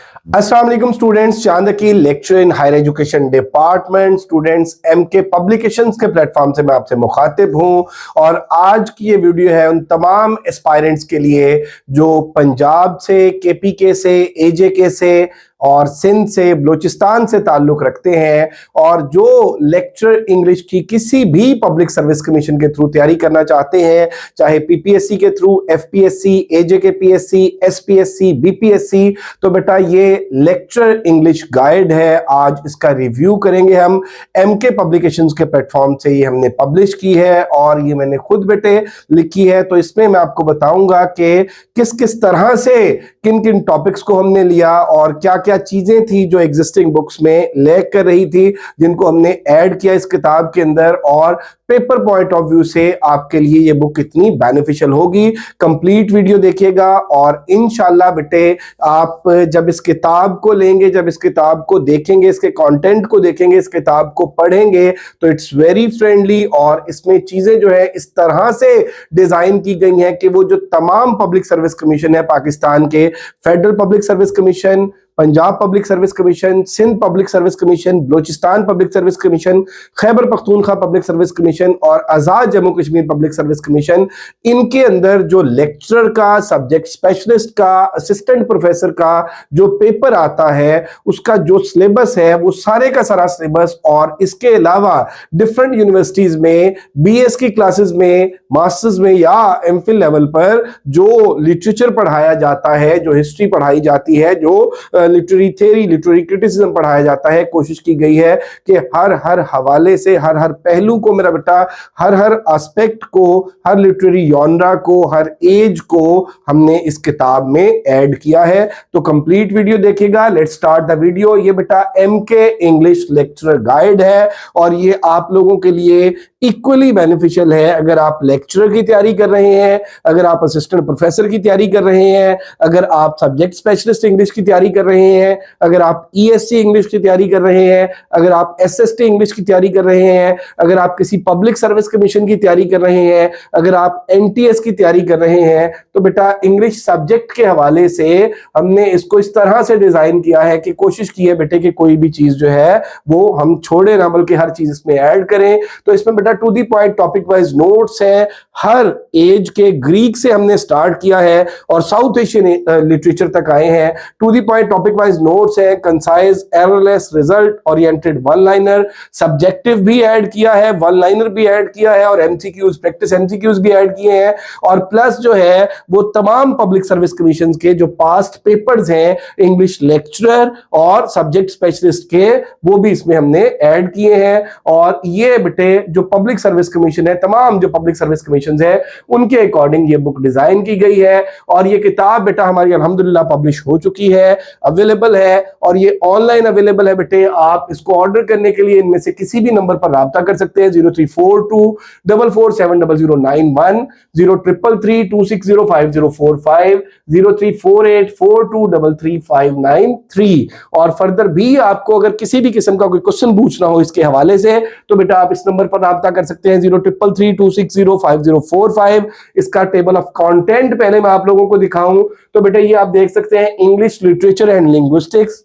अस्सलाम वालेकुम स्टूडेंट्स, चांदकी lecture in higher education department students MK publications के प्लेटफॉर्म से मैं आपसे मुखातिब हूं। और आज की ये वीडियो है उन तमाम एस्पायरेंट्स के लिए जो पंजाब से, केपीके से, एजेके से और सिंध से, बलूचिस्तान से ताल्लुक रखते हैं और जो लेक्चर इंग्लिश की किसी भी पब्लिक सर्विस कमीशन के थ्रू तैयारी करना चाहते हैं, चाहे पीपीएससी के through, FPSC, AJK PSC, SPSC, BPSC, तो बेटा ये लेक्चर इंग्लिश गाइड है। आज इसका रिव्यू करेंगे हम। एमके पब्लिकेशंस के प्लेटफॉर्म से ये हमने पब्लिश की है और ये मैंने खुद बेटे लिखी है। तो इसमें मैं आपको बताऊंगा कि किस किस तरह से, किन किन टॉपिक्स को हमने लिया और क्या क्या चीजें थी जो एग्जिस्टिंग बुक्स में लैग कर रही थी, जिनको हमने ऐड किया इस किताब के अंदर, और पेपर पॉइंट ऑफ व्यू से आपके लिए ये बुक कितनी बेनिफिशियल होगी। कंप्लीट वीडियो देखिएगा और इंशाल्लाह बेटे आप जब इस किताब को लेंगे, जब इस किताब को देखेंगे, इसके कंटेंट को देखेंगे, इस किताब को पढ़ेंगे, तो इट्स वेरी फ्रेंडली और इसमें चीजें जो है इस तरह से डिजाइन की गई हैं कि वो जो तमाम पब्लिक सर्विस कमीशन है पाकिस्तान के, federal public service commission, Punjab public service commission, Sindh public service commission, Balochistan public service commission, Khyber Pakhtunkhwa public service commission और Azad Jammu Kashmir public service commission, इनके अंदर जो लेक्चरर का, सब्जेक्ट स्पेशलिस्ट का, असिस्टेंट प्रोफेसर का जो पेपर आता है, उसका जो सिलेबस है वो सारे का सारा सिलेबस, और इसके अलावा डिफरेंट यूनिवर्सिटीज में बीएस की क्लासेस में, मास्टर्स में या एमफिल लेवल पर जो लिटरेचर पढ़ाया जाता है, जो हिस्ट्री पढ़ाई जाती है, जो लिटरेरी थ्योरी, लिटरेरी क्रिटिसिज्म पढ़ाया जाता है, कोशिश की गई है कि हर हवाले से, हर पहलू को मेरा बेटा, हर एस्पेक्ट को, हर लिटरेरी जॉनरा को, हर एज को हमने इस किताब में ऐड किया है। तो कंप्लीट वीडियो देखिएगा। Let's start the video. ये बेटा एमके इंग्लिश लेक्चरर गाइड है और ये आप लोगों के लिए इक्वली बेनिफिशियल है अगर आप लेक्चरर की तैयारी कर रहे हैं, अगर आप असिस्टेंट प्रोफेसर की तैयारी कर रहे हैं, अगर आप सब्जेक्ट स्पेशलिस्ट इंग्लिश की तैयारी कर रहे हैं, अगर आप ईएससी इंग्लिश की तैयारी कर रहे हैं, अगर आप एसएसटी इंग्लिश की तैयारी कर रहे हैं, अगर आप किसी पब्लिक सर्विस कमीशन की तैयारी कर रहे हैं, अगर आप एनटीएस की तैयारी कर रहे हैं, तो बेटा इंग्लिश सब्जेक्ट के हवाले से हमने इसको इस तरह से डिजाइन किया है कि कोशिश की है बेटे कि कोई भी चीज जो है वो हम छोड़े ना, बल्कि हर चीज इसमें ऐड करें। तो इसमें बेटा to the point topic wise notes है, हर एज के, ग्रीक से हमने स्टार्ट किया है और साउथ एशियन लिटरेचर तक आए हैं। To the point topic wise notes है, concise, errorless, result oriented, one liner, subjective भी ऐड किया है, वन लाइनर भी ऐड किया है और एमसीक्यूज, प्रैक्टिस एमसीक्यूज भी ऐड किए हैं। और प्लस जो है वो तमाम पब्लिक सर्विस कमीशन के जो पास्ट पेपर्स हैं इंग्लिश लेक्चरर और सब्जेक्ट स्पेशलिस्ट के, वो भी इसमें हमने ऐड किए हैं। और ये बेटे जो पब्लिक सर्विस कमीशन है, तमाम जो पब्लिक सर्विस कमीशन है, उनके अकॉर्डिंग ये बुक डिजाइन की गई है। और ये किताब बेटा हमारी अल्हम्दुलिल्लाह पब्लिश हो चुकी है, अवेलेबल है और ये ऑनलाइन अवेलेबल है बेटे। आप इसको ऑर्डर करने के लिए इनमें से किसी भी नंबर पर राब्ता कर सकते हैं, 0342447091, 0333260545, 034842335593। और फर्दर भी आपको अगर किसी भी किस्म का कोई क्वेश्चन पूछना हो इसके हवाले से, तो बेटा आप इस नंबर पर राब्ता कर सकते हैं, 0333260545। इसका टेबल ऑफ कंटेंट पहले मैं आप लोगों को दिखाऊं तो बेटा ये आप देख सकते हैं, English literature and linguistics,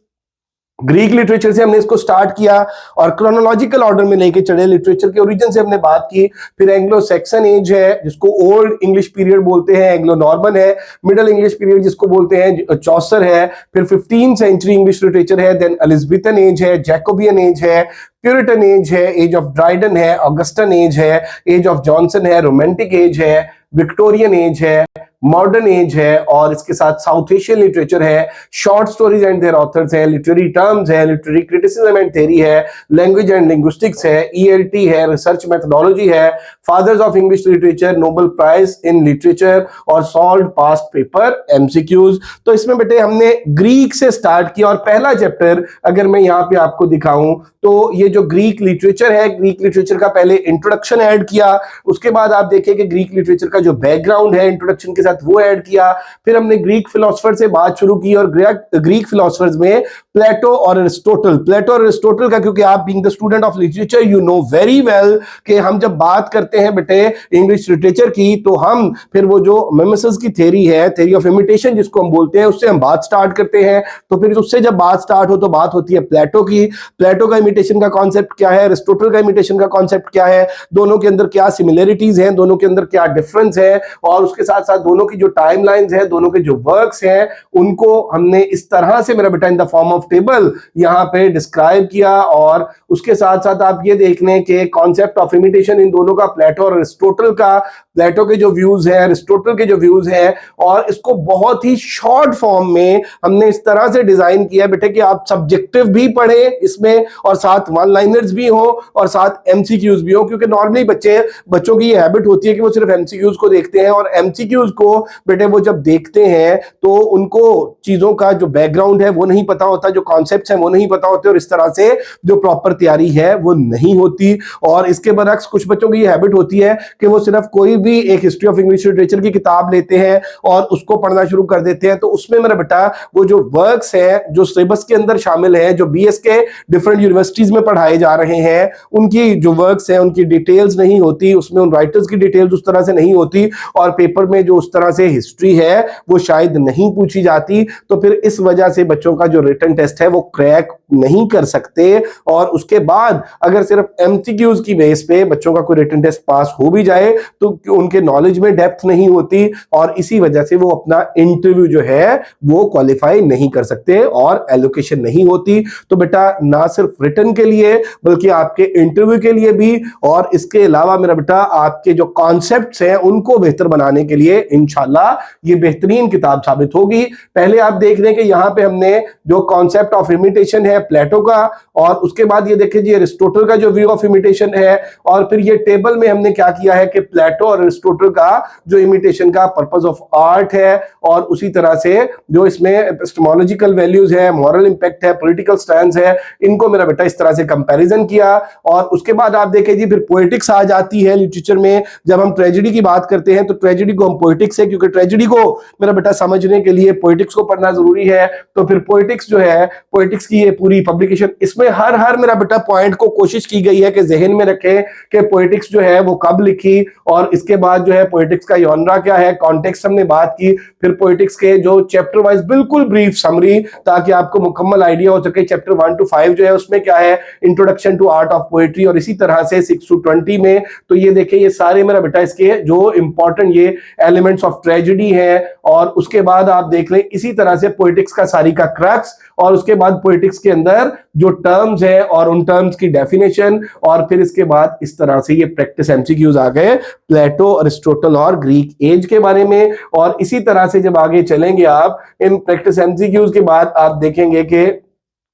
Greek literature से हमने इसको स्टार्ट किया और क्रोनोलॉजिकल ऑर्डर में लेके चले। लिटरेचर के ओरिजिन से हमने बात की, फिर एंग्लो सैक्सन एज है जिसको ओल्ड इंग्लिश पीरियड बोलते हैं, एंग्लो नॉर्मन है, मिडिल इंग्लिश पीरियड जिसको बोलते हैं चौसर है, फिर 15th सेंचुरी इंग्लिश लिटरेचर है, देन एलिजाबेथन एज है, जैकोबियन एज है, प्यूरिटन एज है, एज ऑफ ड्राइडन है, ऑगस्टन एज है, एज ऑफ जॉनसन है, रोमांटिक एज है, विक्टोरियन एज है, मॉडर्न एज है और इसके साथ साउथ एशियन लिटरेचर है, short stories and their authors है, लिटरेरी टर्म्स है, लिटरेरी क्रिटिसिज्म एंड थ्योरी है, लैंग्वेज एंड लिंग्विस्टिक्स है, ईएलटी है, रिसर्च मेथोडोलॉजी है, fathers of English literature, Nobel prize in literature और सॉल्व्ड पास्ट पेपर एमसीक्यूज। तो इसमें बेटे हमने ग्रीक से स्टार्ट किया और पहला चैप्टर अगर मैं यहाँ पे आपको दिखाऊं तो ये जो ग्रीक लिटरेचर है, ग्रीक लिटरेचर का पहले इंट्रोडक्शन ऐड किया, उसके बाद आप देखिए कि ग्रीक लिटरेचर का जो बैकग्राउंड है इंट्रोडक्शन के साथ वो ऐड किया, फिर हमने ग्रीक फिलोसफर से बात शुरू की और ग्रीक फिलोसफर्स में प्लेटो और एरिस्टोटल। प्लेटो और एरिस्टोटल का, क्योंकि आप being the student of literature you know very well कि हम जब बात करते हैं बेटे इंग्लिश लिटरेचर की, तो हम फिर वो जो मिमेसिस की थ्योरी है, थ्योरी ऑफ इमिटेशन जिसको हम बोलते हैं, उससे हम बात स्टार्ट करते हैं। तो फिर उससे जब बात स्टार्ट हो तो बात होती है प्लेटो की। प्लेटो का इमिटेशन का कॉन्सेप्ट क्या है, एरिस्टोटल का इमिटेशन का कॉन्सेप्ट क्या है, दोनों के अंदर क्या सिमिलरिटीज हैं, दोनों के अंदर क्या डिफरेंस है, और उसके साथ साथ दोनों की जो टाइमलाइंस है, दोनों के जो वर्क्स हैं, उनको हमने इस तरह से मेरा बेटा in the form of table यहां पे डिस्क्राइब किया। और उसके साथ साथ आप ये देख लें कि कॉन्सेप्ट ऑफ इमिटेशन इन दोनों का, प्लेटो और एरिस्टोटल का, प्लेटो के जो व्यूज हैं, एरिस्टोटल के जो व्यूज हैं, और इसको बहुत ही शॉर्ट फॉर्म में हमने इस तरह से डिजाइन किया बेटे कि आप सब्जेक्टिव भी पढ़ें इसमें, और साथ वन लाइनर्स भी हो, और साथ एमसीक्यूज भी हो। क्योंकि नॉर्मली बच्चों की ये हैबिट होती है कि वो सिर्फ एमसीक्यूज को देखते हैं, और एमसीक्यूज को बेटे वो जब देखते हैं तो उनको चीजों का जो बैकग्राउंड है वो नहीं पता होता, जो कॉन्सेप्ट्स हैं वो नहीं पता होते, और इस तरह से जो प्रॉपर तैयारी है वो नहीं होती। और इसके बरक्स कुछ बच्चों की ये हैबिट होती है कि वो सिर्फ कोई भी एक हिस्ट्री ऑफ इंग्लिश लिटरेचर की किताब लेते हैं और उसको पढ़ना शुरू कर देते हैं। तो उसमें मेरा बेटा वो जो वर्क्स हैं जो सिलेबस के अंदर शामिल है, जो बीएस के डिफरेंट यूनिवर्सिटीज में पढ़ाए जा रहे हैं, उनकी जो वर्क्स हैं उनकी डिटेल्स नहीं होती, उसमें उन राइटर्स की डिटेल्स उस तरह से नहीं होती, और पेपर में जो उस तरह से हिस्ट्री है वो शायद नहीं पूछी जाती। तो फिर इस वजह से बच्चों का जो रिटन टेस्ट है वो क्रैक नहीं कर सकते। और उसके बाद अगर सिर्फ एमसीक्यूज की बेस पे बच्चों का कोई रिटन टेस्ट पास हो भी जाए तो उनके नॉलेज में डेप्थ नहीं होती, और इसी वजह से वो अपना इंटरव्यू जो है वो क्वालिफाई नहीं कर सकते और एलोकेशन नहीं होती। तो बेटा ना सिर्फ रिटन के लिए बल्कि आपके इंटरव्यू के लिए भी, और इसके अलावा मेरा बेटा आपके जो कॉन्सेप्ट्स हैं उनको बेहतर बनाने के लिए इंशाल्लाह ये बेहतरीन किताब साबित होगी। पहले आप देख रहे हैं कि यहां पे हमने जो कॉन्सेप्ट ऑफ इमिटेशन है प्लेटो का, और उसके बाद ये देखिए जी एरिस्टोटल का जो व्यू ऑफ इमिटेशन है, और फिर ये टेबल में हमने क्या किया है कि प्लेटो और एरिस्टोटल का जो इमिटेशन का पर्पस ऑफ आर्ट है, और उसी तरह से जो इसमें एपिस्टेमोलॉजिकल वैल्यूज है, मॉरल इंपैक्ट है, पॉलिटिकल स्टैंड है, इनको मेरा बेटा इस तरह से कंपैरिजन किया। और उसके बाद आप देखें जी फिर पोएटिक्स आ जाती है लिटरेचर में। जब हम ट्रेजेडी की बात करते हैं तो ट्रेजेडी को हम पोएटिक्स है, क्योंकि ट्रेजेडी को मेरा बेटा समझने के लिए पोएटिक्स को पढ़ना जरूरी है। तो फिर पोएटिक्स जो है, पोएटिक्स की ये पूरी पब्लिकेशन, इसमें हर मेरा बेटा पॉइंट को कोशिश की गई है कि जहन में रखें कि पोएटिक्स जो है वो कब लिखी, और इसके बाद जो है पोएटिक्स का जॉनरा क्या है, कॉन्टेक्स्ट हमने बात की। फिर पोएटिक्स के जो चैप्टर वाइज बिल्कुल ब्रीफ समरी, ताकि आपको मुकम्मल आइडिया हो सके चैप्टर 1 to 5 जो है उसमें क्या है, introduction to art of poetry, और इसी तरह से 6 to 20 में। तो ये देखिए ये सारे मेरा बेटा इसके जो इंपॉर्टेंट ये एलिमेंट्स ऑफ ट्रेजेडी है, और उसके बाद आप देख लें इसी तरह से पोएटिक्स का सारी का क्रक्स, और उसके बाद पोएटिक्स के अंदर जो टर्म्स है और उन टर्म्स की डेफिनेशन, और फिर इसके बाद इस तरह से ये प्रैक्टिस एमसीक्यूज आ गए प्लेटो, अरिस्टोटल और ग्रीक एज के बारे में। और इसी तरह से जब आगे चलेंगे आप इन प्रैक्टिस एमसीक्यूज के बाद आप देखेंगे कि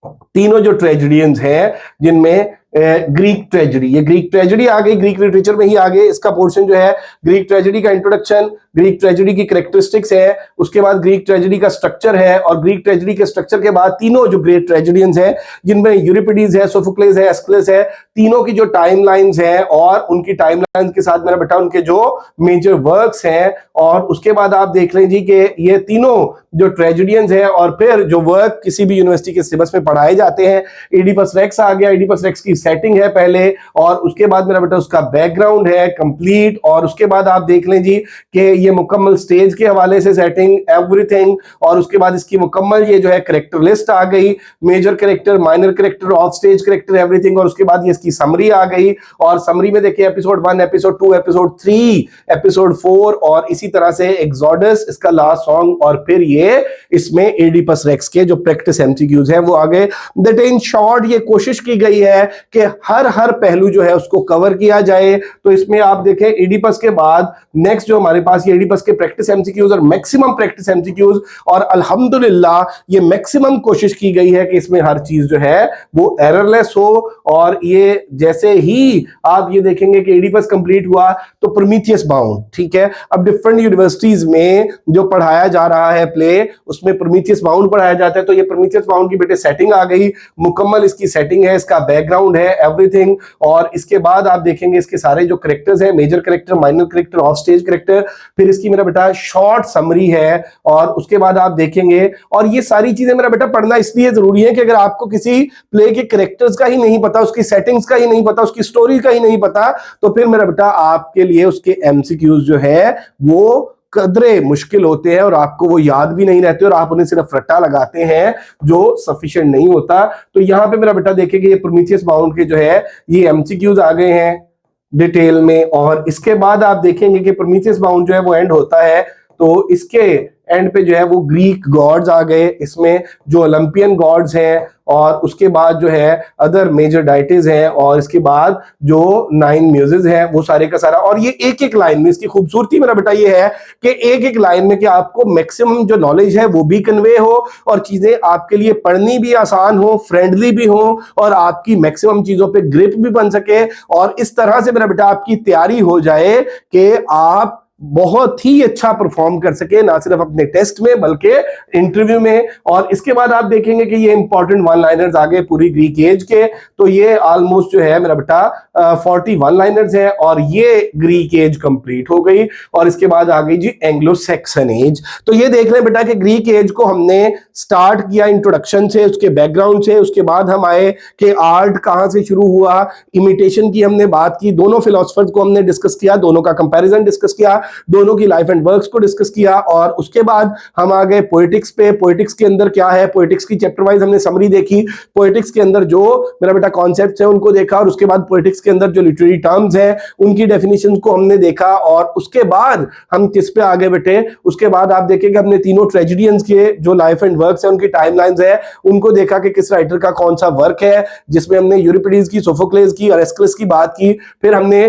तीनों जो ट्रेजेडियंस हैं जिनमें ग्रीक ट्रेजेडी, ये ग्रीक ट्रेजेडी आ गई, ग्रीक लिटरेचर में ही आ गई। इसका पोर्शन जो है ग्रीक ट्रेजेडी का इंट्रोडक्शन, ग्रीक ट्रेजेडी की कैरेक्टरिस्टिक्स है, उसके बाद ग्रीक ट्रेजेडी का स्ट्रक्चर है, और ग्रीक ट्रेजेडी के स्ट्रक्चर के बाद तीनों जो ग्रेट ट्रेजेडियंस हैं जिनमें यूरिपिडीज है, सोफोक्लेस है, एस्किलस है, तीनों की जो टाइमलाइंस हैं और उनकी टाइमलाइंस के साथ मेरा बेटा उनके जो मेजर वर्क्स हैं, और उसके बाद आप देख लें जी कि ये तीनों जो ट्रेजेडियंस हैं और फिर जो वर्क किसी भी यूनिवर्सिटी के सिलेबस में पढ़ाए जाते हैं। एडिपस रेक्स आ गया, एडिपस रेक्स की सेटिंग है पहले, और उसके बाद मेरा बेटा उसका बैकग्राउंड है कंप्लीट, और उसके बाद आप देख लें जी कि ये मुकम्मल स्टेज के हवाले से सेटिंग एवरीथिंग, और उसके बाद इसकी मुकम्मल ये जो है कैरेक्टर लिस्ट आ गई, major character, minor character, off stage character, everything, और उसके बाद ये इसकी समरी आ गई। और समरी में देखिए एपिसोड 1, एपिसोड 2, एपिसोड 3, एपिसोड 4, और इसी तरह से एक्सोडस इसका लास्ट सॉन्ग, और फिर ये इसमें एडिपस रेक्स के जो प्रैक्टिस एमसीक्यूज है वो आ गए। दैट इन शॉर्ट ये कोशिश की गई है कि हर पहलू जो है उसको कवर किया जाए। तो इसमें आप देखें एडिपस के बाद नेक्स्ट जो हमारे पास ये एडिपस के प्रैक्टिस एमसीक्यूज और मैक्सिमम प्रैक्टिस एमसीक्यूज, और अल्हम्दुलिल्लाह ये मैक्सिमम कोशिश की गई है कि इसमें हर चीज जो है वो एररलेस हो। और ये जैसे ही आप ये देखेंगे कि एडिपस कंप्लीट हुआ तो प्रोमीथियस बाउंड, ठीक है, अब डिफरेंट यूनिवर्सिटीज में जो पढ़ाया जा रहा है प्ले उसमें प्रोमीथियस बाउंड पढ़ाया जाता है। तो ये प्रोमीथियस बाउंड की बेटे सेटिंग आ गई, मुकम्मल इसकी सेटिंग है, इसका बैकग्राउंड है, एवरीथिंग। और इसके बाद आप देखेंगे इसके सारे जो कैरेक्टर्स हैं, major character, minor character, off stage character, फिर इसकी मेरा बेटा शॉर्ट समरी है, और उसके बाद आप देखेंगे। और ये सारी चीजें मेरा बेटा पढ़ना इसलिए जरूरी है कि अगर आपको किसी प्ले के कैरेक्टर्स का ही नहीं पता, उसकी सेटिंग्स का ही नहीं पता, उसकी स्टोरी का ही नहीं पता, तो फिर मेरा बेटा आपके लिए उसके एमसीक्यूज जो है वो कदरे मुश्किल होते हैं और आपको वो याद भी नहीं रहते और आप उन्हें सिर्फ रट्टा लगाते हैं जो सफिशिएंट नहीं होता। तो यहां पे मेरा बेटा देखेंगे ये प्रोमीथियस बाउंड के जो है ये एमसीक्यूज आ गए हैं डिटेल में। और इसके बाद आप देखेंगे कि प्रोमीथियस बाउंड जो है वो एंड होता है, तो इसके एंड पे जो है वो ग्रीक गॉड्स आ गए, इसमें जो ओलंपियन गॉड्स हैं, और उसके बाद जो है अदर मेजर डाइटीज हैं, और इसके बाद जो 9 म्यूजेस हैं वो सारे का सारा। और ये एक एक लाइन में, इसकी खूबसूरती मेरा बेटा ये है कि एक एक लाइन में कि आपको मैक्सिमम जो नॉलेज है वो भी कन्वे हो और चीजें आपके लिए पढ़नी भी आसान हो, फ्रेंडली भी हो, और आपकी मैक्सिमम चीजों पे ग्रिप भी बन सके, और इस तरह से मेरा बेटा आपकी तैयारी हो जाए कि आप बहुत ही अच्छा परफॉर्म कर सके, ना सिर्फ अपने टेस्ट में बल्कि इंटरव्यू में। और इसके बाद आप देखेंगे कि ये इंपॉर्टेंट वन लाइनर्स आ गए पूरी ग्रीक एज के, तो ये ऑलमोस्ट जो है मेरा बेटा 41 लाइनर्स है, और ये ग्रीक एज कंप्लीट हो गई। और इसके बाद आ गई जी एंग्लो सैक्सन एज। तो ये देख रहे हैं बेटा कि ग्रीक एज को हमने स्टार्ट किया इंट्रोडक्शन से, उसके बैकग्राउंड से, उसके बाद हम आए कि आर्ट कहां से शुरू हुआ, इमिटेशन की हमने बात की, दोनों फिलोसफर्स को हमने डिस्कस किया, दोनों का कंपैरिजन डिस्कस किया, दोनों की लाइफ एंड वर्क्स को डिस्कस किया। और उसके बाद हम आ गए पोएटिक्स पे। पोएटिक्स के अंदर क्या है, पोएटिक्स की चैप्टर वाइज हमने समरी देखी, पोएटिक्स के अंदर जो मेरा बेटा कॉन्सेप्ट्स है उनको देखा, और उसके बाद पोएटिक्स के अंदर जो लिटरेरी टर्म्स है उनकी डेफिनेशन को हमने देखा। और उसके बाद हम किस पे आ गए बेटे, उसके बाद आप देखेंगे हमने तीनों ट्रेजेडियंस के जो लाइफ एंड वर्क्स है उनकी टाइमलाइंस है उनको देखा कि किस राइटर का कौन सा वर्क है, जिसमें हमने यूरिपिडीज की, सोफोक्लेस की और एस्किलस की बात की। फिर हमने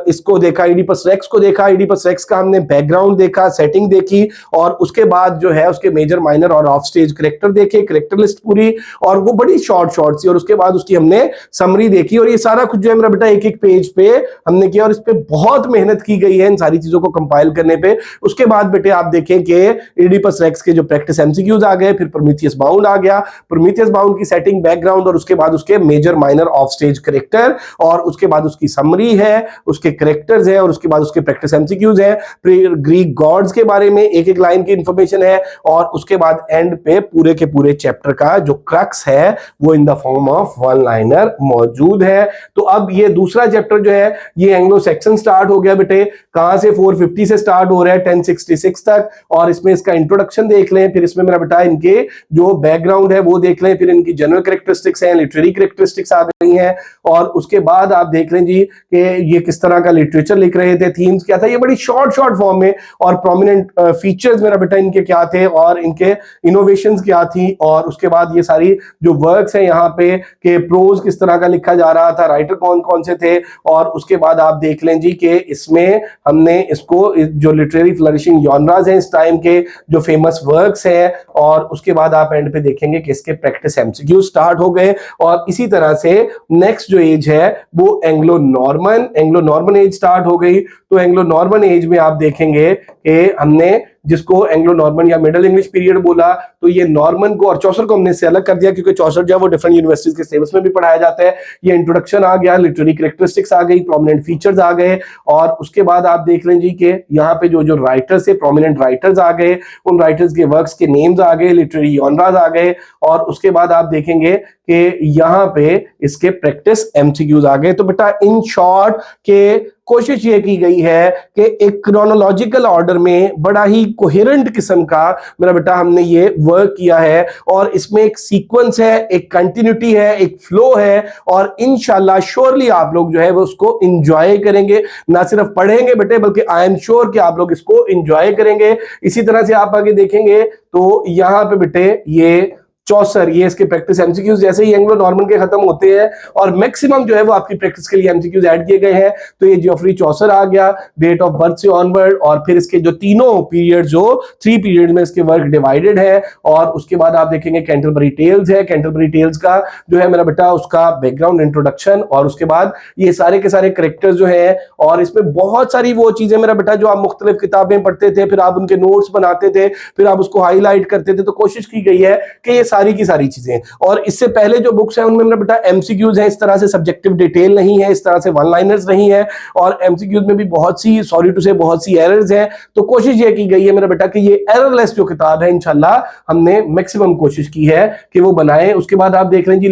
इसको देखा, इडिपस रेक्स को देखा, इडिपस रेक्स का हमने बैकग्राउंड देखा, सेटिंग देखी, और उसके बाद जो है उसके मेजर, माइनर और ऑफ स्टेज करेक्टर देखे, करेक्टर लिस्ट पूरी, और वो बड़ी शॉर्ट सी, और उसके बाद उसकी हमने समरी देखी। और ये सारा कुछ जो है मेरा बेटा एक एक पेज पे हमने किया, और इस पे बहुत मेहनत की गई है इन सारी चीजों को कंपाइल करने पे। उसके बाद बेटे आप देखें कि इडिपस रेक्स के जो प्रैक्टिस एमसीक्यूज आ गए, फिर प्रोमीथियस बाउंड आ गया, प्रोमीथियस बाउंड की सेटिंग, बैकग्राउंड, और उसके बाद उसके major, minor, off stage character, और उसके बाद उसकी समरी है, उसके करेक्टर्स है, और उसके बाद उसके प्रैक्टिस एमसीक्यूज है, ग्रीक गॉड्स के बारे में एक एक लाइन की इंफॉर्मेशन है, और उसके बाद एंड पे पूरे के पूरे चैप्टर का जो क्रक्स है वो in the form of one liner मौजूद है। तो अब ये दूसरा चैप्टर जो है ये एंग्लो सैक्सन स्टार्ट हो गया बेटे, कहां से 450 से स्टार्ट हो रहा है 1066 तक, और इसमें इसका इंट्रोडक्शन देख लें, फिर इसमें मेरा बेटा इनके जो बैकग्राउंड है वो देख लें, फिर इनकी जनरल कैरेक्टरिस्टिक्स हैं, लिटरेरी कैरेक्टरिस्टिक्स आ गई हैं, और उसके बाद आप देख लें जी कि ये किस तरह का लिटरेचर लिख रहे थे, थीम्स क्या था, ये बड़ी शॉर्ट फॉर्म में, और प्रोमिनेंट फीचर्स मेरा बेटा इनके क्या थे और इनके इनोवेशंस क्या थी। और उसके बाद ये सारी जो वर्क्स हैं यहाँ पे कि प्रोज किस तरह का लिखा जा रहा था, राइटर कौन कौन से थे, और उसके बाद आप देख लें जी कि इसमें हमने इसको जो लिटरेरी फ्लरिशिंग जॉनरास हैं इस टाइम के जो फेमस वर्क्स हैं, और उसके बाद आप एंड पे देखेंगे कि इसके प्रैक्टिस एमसीक्यू स्टार्ट हो गए। और इसी तरह से नेक्स्ट जो एज है वो एंग्लो नॉर्मन एज स्टार्ट हो गई। तो एंग्लो नॉर्मन एज में आप देखेंगे कि हमने जिसको एंग्लो नॉर्मन या मिडिल इंग्लिश पीरियड बोला, तो ये नॉर्मन को और चौसर को हमने इससे अलग कर दिया, क्योंकि चौसर जो है वो डिफरेंट यूनिवर्सिटीज के सिलेबस में भी पढ़ाया जाता है। ये इंट्रोडक्शन आ गया, लिटरेरी कैरेक्टरिस्टिक्स आ गई, प्रोमिनेंट फीचर्स आ गए, और उसके बाद आप देख लें जी कि यहाँ पे जो जो राइटर्स है, प्रोमिनेंट राइटर्स आ गए, उन राइटर्स के वर्क्स के नेम्स आ गए, लिटरेरी जॉनरास आ गए, और उसके बाद आप देखेंगे कि यहाँ पे इसके प्रैक्टिस एमसीक्यूज आ गए। तो बेटा इन शॉर्ट के कोशिश ये की गई है कि एक क्रोनोलॉजिकल ऑर्डर में बड़ा ही कोहेरेंट किस्म का मेरा बेटा हमने ये वर्क किया है, और इसमें एक सीक्वेंस है, एक कंटिन्यूटी है, एक फ्लो है, और इंशाल्लाह श्योरली आप लोग जो है वो उसको एंजॉय करेंगे, ना सिर्फ पढ़ेंगे बेटे बल्कि आई एम श्योर कि आप लोग इसको एंजॉय करेंगे। इसी तरह से आप आगे देखेंगे तो यहाँ पे बेटे ये चौसर, ये इसके प्रैक्टिस एमसीक्यूज जैसे ही एंग्लो नॉर्मन के खत्म होते हैं और मैक्सिमम जो है वो आपकी प्रैक्टिस के लिए एमसीक्यूज ऐड किए गए हैं। तो ये जियोफ्री चौसर आ गया, डेट ऑफ बर्थ से ऑनवर्ड, और फिर इसके जो तीनों पीरियड, जो 3 पीरियड में इसके वर्क डिवाइडेड है। और उसके बाद आप देखेंगे कैंटरबरी टेल्स है, कैंटरबरी टेल्स का जो है मेरा बेटा उसका बैकग्राउंड इंट्रोडक्शन, और उसके बाद ये सारे के सारे करेक्टर्स जो है, और इसमें बहुत सारी वो चीजें मेरा बेटा जो आप मुख्तलिफ किताबें पढ़ते थे, फिर आप उनके नोट्स बनाते थे, फिर आप उसको हाईलाइट करते थे। तो कोशिश की गई है कि ये सारी की सारी चीजें। और इससे पहले जो बुक्स हैं उनमें मेरा बेटा एमसीक्यूज है, इस तरह से सब्जेक्टिव डिटेल नहीं है, इस तरह से वन लाइनर्स नहीं है, और एमसीक्यूज में भी बहुत सी, सॉरी टू से, बहुत सी एरर्स हैं। तो कोशिश ये की गई है मेरा बेटा कि ये एररलेस जो किताब है इंशाल्लाह हमने मैक्सिमम कोशिश की है कि वो बनाए। उसके बाद आप देख रहे हैं जी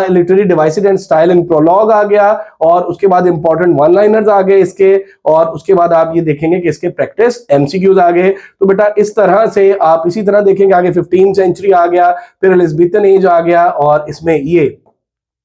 literary devices and style and prologue आ गया, और उसके बाद इंपॉर्टेंट वन लाइनर्स आ गए इसके, और उसके बाद आप ये देखेंगे कि इसके प्रैक्टिस एमसीक्यूज आ गए। तो बेटा इस तरह से आप इसी तरह देखेंगे आगे 15वीं सेंचुरी आ गया, फिर एलिजाबेथन एज आ गया, और इसमें ये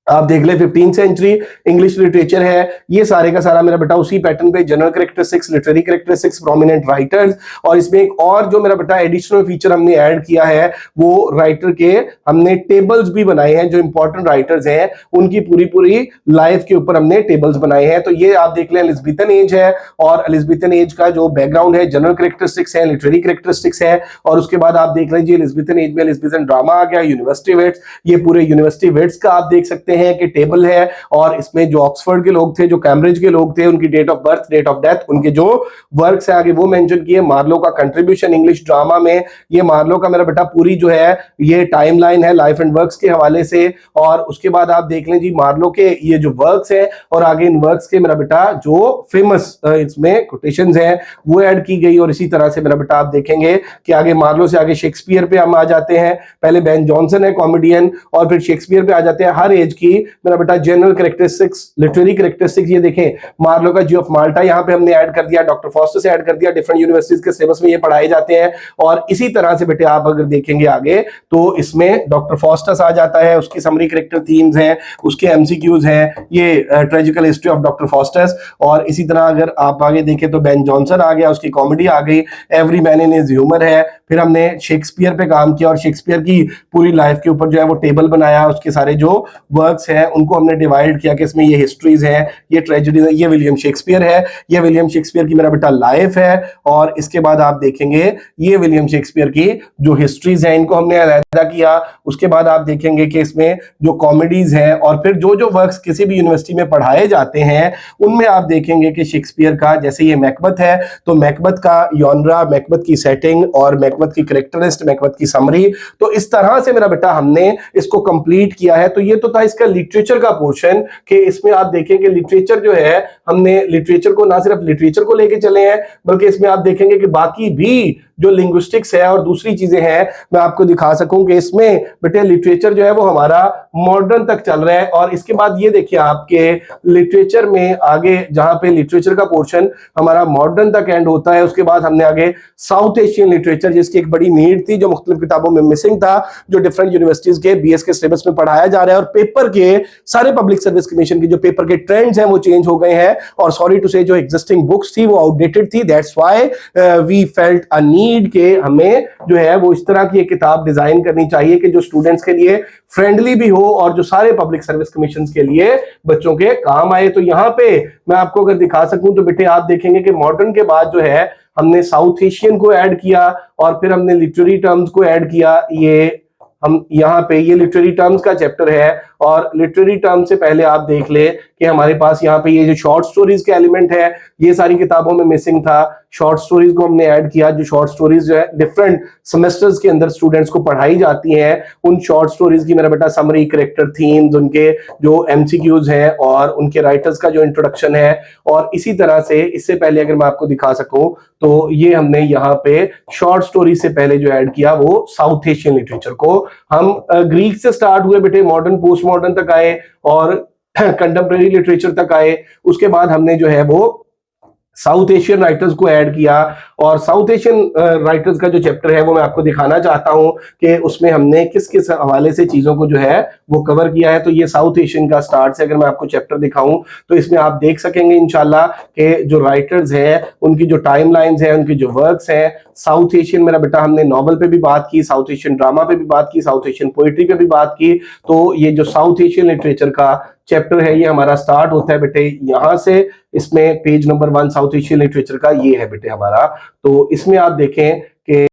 आप देख ले 15th सेंचुरी इंग्लिश लिटरेचर है, ये सारे का सारा मेरा बेटा उसी पैटर्न पे, general characteristics, literary characteristics, prominent writers. और इसमें एक और जो मेरा बेटा एडिशनल फीचर हमने ऐड किया है वो राइटर के हमने टेबल्स भी बनाए हैं, जो इंपॉर्टेंट राइटर्स हैं उनकी पूरी पूरी लाइफ के ऊपर हमने टेबल्स बनाए हैं। तो ये आप देख लें एलिजाबेथन एज है, और एलिजाबेथन एज का जो बैकग्राउंड है जनरल कैरेक्टरिस्टिक्स है, लिटरेरी कैरेक्टरिस्टिक्स है, और उसके बाद आप देख लीजिए एलिजाबेथन एज में एलिजाबेथन ड्रामा आ गया, यूनिवर्सिटी वेट्स, ये पूरे यूनिवर्सिटी वेट्स का आप देख सकते हैं कि टेबल है। और इसमें जो ऑक्सफोर्ड के लोग थे, जो कैम्ब्रिज के लोग थे, उनकी date of birth, date of death, उनके जो वर्क्स है आगे वो मेंशन किए। मार्लो का कंट्रीब्यूशन इंग्लिश ड्रामा में, ये मार्लो का मेरा बेटा पूरी जो है ये टाइमलाइन है लाइफ एंड वर्क्स के हवाले से। और उसके बाद आप देख लें जी मार्लो के ये जो वर्क्स है, और आगे इन वर्क्स के मेरा बेटा जो फेमस इसमें कोटेशंस हैं वो ऐड की गई। और इसी तरह से मेरा बेटा आप देखेंगे कि आगे मार्लो से आगे शेक्सपियर पे हम आ जाते हैं। पहले बेन जॉनसन है कॉमेडियन, और फिर शेक्सपियर पे आ जाते हैं। हर एज की मेरा बेटा जनरल कैरेक्टरिस्टिक्स, लिटरेरी कैरेक्टरिस्टिक्स, ये देखें मार्लो का जी ऑफ माल्टा यहाँ पे हमने ऐड कर दिया, डॉक्टर फॉस्टर से ऐड कर दिया, डिफरेंट यूनिवर्सिटीज के सिलेबस में ये पढ़ाए जाते हैं। और इसी तरह से बेटे आप अगर देखेंगे आगे तो इसमें डॉक्टर फॉस्टस आ जाता है, उसकी समरी कैरेक्टर थीम्स हैं, उसके एमसीक्यूज हैं, ये tragical history of doctor Faustus. और इसी तरह अगर आप आगे देखें तो बेन जॉनसन आ गया, उसकी कॉमेडी आ गई, every man in his humour है। फिर हमने शेक्सपियर पे काम किया, और शेक्सपियर की पूरी लाइफ के ऊपर जो है वो टेबल बनाया, उसके सारे जो वर्क्स हैं उनको हमने डिवाइड किया कि इसमें ये हिस्ट्रीज हैं, ये ट्रेजेडीज है, ये विलियम शेक्सपियर है, ये विलियम शेक्सपियर की मेरा बेटा लाइफ है। और इसके बाद आप देखेंगे ये विलियम शेक्सपियर की जो हिस्ट्रीज हैं इनको हमने अलग किया। उसके बाद आप देखेंगे कि इसमें जो कॉमेडीज हैं, और फिर जो जो वर्क्स किसी भी यूनिवर्सिटी में पढ़ाए जाते हैं उनमें आप देखेंगे कि शेक्सपियर का, जैसे ये मैकबेथ है तो मैकबेथ का यॉनरा, मैकबेथ की सेटिंग, और मैकबेथ की कैरेक्टरिस्ट, मैकबेथ की समरी। तो इस तरह से मेरा बेटा हमने इसको कंप्लीट किया है। तो ये तो था इसका लिटरेचर का पोर्शन, कि इसमें आप देखेंगे लिटरेचर जो है हमने लिटरेचर को ना सिर्फ लिटरेचर को लेके चले हैं, बल्कि इसमें आप देखेंगे कि बाकी भी जो लिंग्विस्टिक्स है और दूसरी चीजें हैं मैं आपको दिखा सकूं कि इसमें बेटे लिटरेचर जो है वो हमारा मॉडर्न तक चल रहा है। और इसके बाद ये देखिए आपके लिटरेचर में आगे जहां पे लिटरेचर का पोर्शन हमारा मॉडर्न तक एंड होता है, उसके बाद हमने आगे साउथ एशियन लिटरेचर, जिसकी एक बड़ी नीड थी जो मुख्तलिफ किताबों में मिसिंग था, जो डिफरेंट यूनिवर्सिटीज के बीएस के सिलेबस में पढ़ाया जा रहा है। और पेपर के सारे पब्लिक सर्विस कमीशन के जो पेपर के ट्रेंड्स हैं वो चेंज हो गए हैं, और सॉरी टू से जो एग्जिस्टिंग बुक्स थी वो आउटडेटेड थी। That's why we felt a need के हमें जो है वो इस तरह की एक किताब डिजाइन करनी चाहिए कि जो स्टूडेंट्स के लिए फ्रेंडली भी हो, और जो सारे पब्लिक सर्विस कमीशन के लिए बच्चों के काम आए। तो यहाँ पे मैं आपको अगर दिखा सकूं तो बेटे आप देखेंगे कि मॉडर्न के बाद जो है हमने साउथ एशियन को ऐड किया, और फिर हमने लिटरेरी टर्म्स को ऐड किया। ये हम यहाँ पे ये लिटरेरी टर्म्स का चैप्टर है, और लिटरेरी टर्म से पहले आप देख ले कि हमारे पास यहाँ पे ये जो शॉर्ट स्टोरीज के एलिमेंट है ये सारी किताबों में मिसिंग था। शॉर्ट स्टोरीज को हमने ऐड किया, जो शॉर्ट स्टोरीज जो है डिफरेंट सेमेस्टर्स के अंदर स्टूडेंट्स को पढ़ाई जाती हैं, उन शॉर्ट स्टोरीज की मेरा बेटा समरी, कैरेक्टर थीम्स, उनके जो एमसीक्यूज हैं, और उनके राइटर्स का जो इंट्रोडक्शन है। और इसी तरह से इससे पहले अगर मैं आपको दिखा सकूं तो ये हमने यहाँ पे शॉर्ट स्टोरी से पहले जो ऐड किया वो साउथ एशियन लिटरेचर को। हम ग्रीक से स्टार्ट हुए बेटे, मॉडर्न पोस्ट मॉडर्न तक आए, और कंटेम्प्रेरी लिटरेचर तक आए। उसके बाद हमने जो है वो साउथ एशियन राइटर्स को ऐड किया, और साउथ एशियन राइटर्स का जो चैप्टर है वो मैं आपको दिखाना चाहता हूं कि उसमें हमने किस किस हवाले से चीजों को जो है वो कवर किया है। तो ये साउथ एशियन का स्टार्ट से अगर मैं आपको चैप्टर दिखाऊं तो इसमें आप देख सकेंगे इंशाल्लाह कि जो राइटर्स हैं उनकी जो टाइमलाइंस हैं, उनकी जो वर्क्स हैं। साउथ एशियन मेरा बेटा हमने नॉवल पे भी बात की, साउथ एशियन ड्रामा पे भी बात की, साउथ एशियन पोइट्री पे भी बात की। तो ये जो साउथ एशियन लिटरेचर का चैप्टर है ये हमारा स्टार्ट होता है बेटे यहां से। इसमें page number 1 south Asian literature का ये है बेटे हमारा। तो इसमें आप देखें कि